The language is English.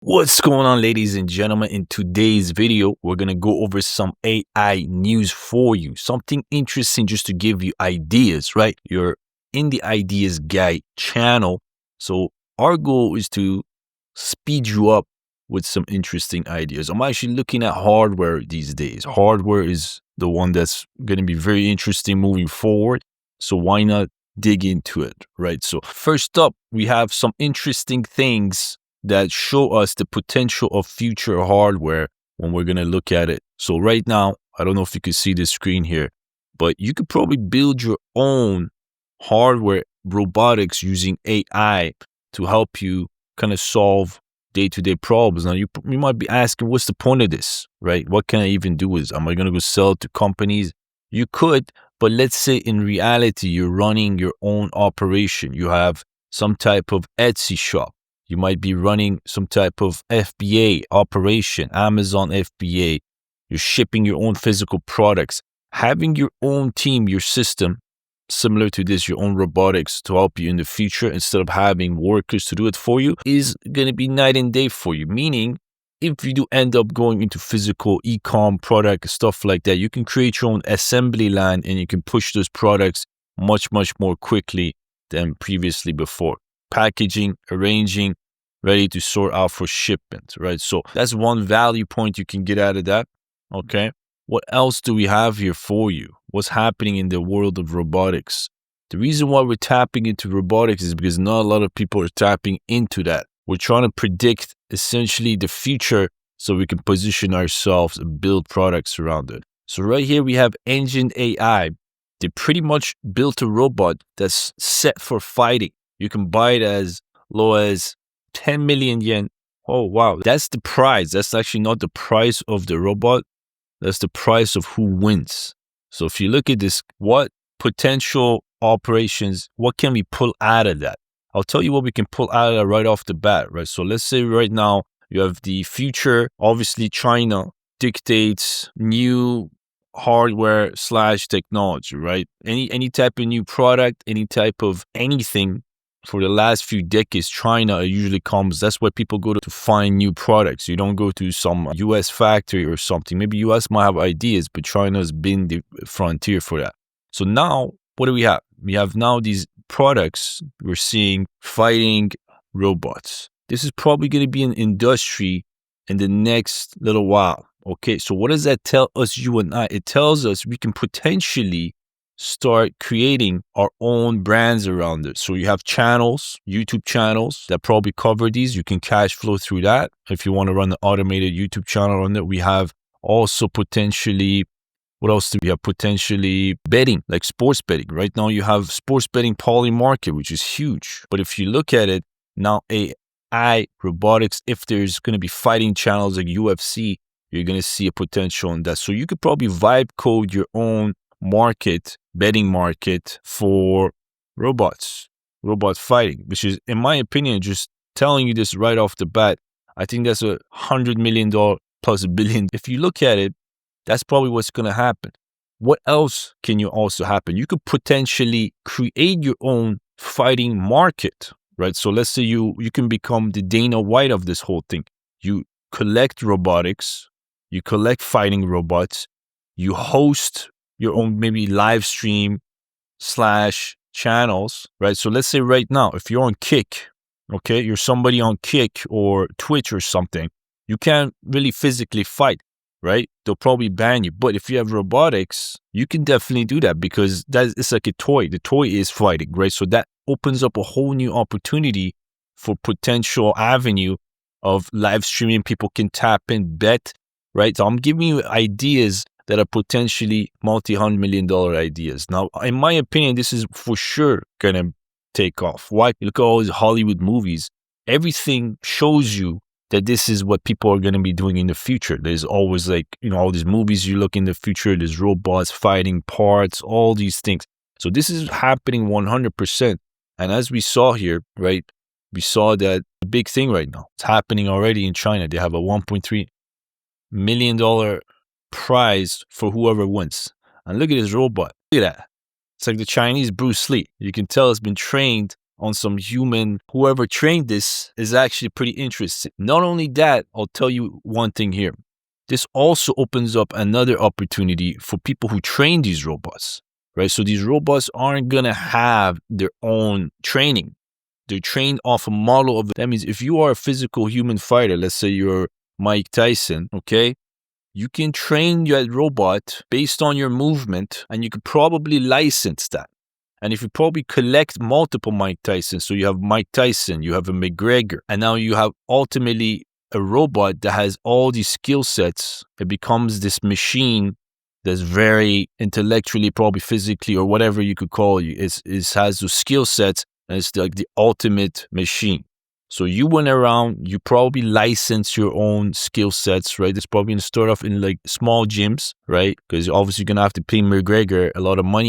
What's going on, ladies and gentlemen? In today's video, we're going to go over some AI news for you. Something interesting just to give you ideas, right? You're in the Ideas Guy channel. So our goal is to speed you up with some interesting ideas. I'm actually looking at hardware these days. Hardware is the one that's going to be very interesting moving forward. So why not dig into it, right? So first up, we have some interesting things that show us the potential of future hardware when we're going to look at it. So right now, I don't know if you can see the screen here, but you could probably build your own hardware robotics using AI to help you kind of solve day-to-day problems. Now, you might be asking, what's the point of this, right? What can I even do with this? Am I going to go sell to companies? You could, but let's say in reality, you're running your own operation. You have some type of Etsy shop. You might be running some type of FBA operation, Amazon FBA. You're shipping your own physical products. Having your own team, your system, similar to this, your own robotics to help you in the future instead of having workers to do it for you is going to be night and day for you. Meaning, if you do end up going into physical e-com product, stuff like that, you can create your own assembly line and you can push those products much, much more quickly than previously before. Packaging, arranging, ready to sort out for shipment, right? So that's one value point you can get out of that, okay? What else do we have here for you? What's happening in the world of robotics? The reason why we're tapping into robotics is because not a lot of people are tapping into that. We're trying to predict essentially the future so we can position ourselves and build products around it. So right here we have Engine AI. They pretty much built a robot that's set for fighting. You can buy it as low as 10 million yen. Oh, wow. That's the price. That's actually not the price of the robot. That's the price of who wins. So if you look at this, what potential operations, what can we pull out of that? I'll tell you what we can pull out of that right off the bat, right? So let's say right now you have the future. Obviously, China dictates new hardware / technology, right? Any type of new product, any type of anything for the last few decades, China usually comes. That's where people go to find new products. You don't go to some US factory or something. Maybe US might have ideas, but China's been the frontier for that. So now, what do we have? We have now these products we're seeing fighting robots. This is probably going to be an industry in the next little while. Okay, so what does that tell us, you and I? It tells us we can potentially start creating our own brands around it. So you have channels, YouTube channels that probably cover these. You can cash flow through that. If you want to run an automated YouTube channel on it, we have also potentially, what else do we have? Potentially betting, like sports betting. Right now you have sports betting Polymarket, which is huge. But if you look at it now, AI, robotics, if there's going to be fighting channels like UFC, you're going to see a potential in that. So you could probably vibe code your own betting market for robots, robot fighting, which is, in my opinion, just telling you this right off the bat, I think that's $100 million plus $1 billion. If you look at it, that's probably what's going to happen. What else can you also happen? You could potentially create your own fighting market, right? So let's say you can become the Dana White of this whole thing. You collect robotics, you collect fighting robots, you host your own maybe live stream / channels, right? So let's say right now, if you're on Kick, okay, you're somebody on Kick or Twitch or something, you can't really physically fight, right? They'll probably ban you. But if you have robotics, you can definitely do that because it's like a toy. The toy is fighting, right? So that opens up a whole new opportunity for potential avenue of live streaming. People can tap in, bet, right? So I'm giving you ideas that are potentially multi-$100 million ideas. Now, in my opinion, this is for sure going to take off. Why? Look at all these Hollywood movies. Everything shows you that this is what people are going to be doing in the future. There's always all these movies you look in the future, there's robots, fighting parts, all these things. So this is happening 100%. And as we saw here, right, we saw that the big thing right now, it's happening already in China. They have a $1.3 million prize for whoever wins. And look at this robot. Look at that. It's like the Chinese Bruce Lee. You can tell it's been trained on some human, whoever trained this is actually pretty interesting. Not only that, I'll tell you one thing here. This also opens up another opportunity for people who train these robots, right? So these robots aren't going to have their own training. They're trained off a model of, that means if you are a physical human fighter, let's say you're Mike Tyson, okay? You can train that robot based on your movement, and you could probably license that. And if you probably collect multiple Mike Tysons, so you have Mike Tyson, you have a McGregor, and now you have ultimately a robot that has all these skill sets, it becomes this machine that's very intellectually, probably physically, or whatever you could call it, has those skill sets, and it's like the ultimate machine. So you went around, you probably license your own skill sets, right? It's probably going to start off in like small gyms, right? Because obviously you're going to have to pay McGregor a lot of money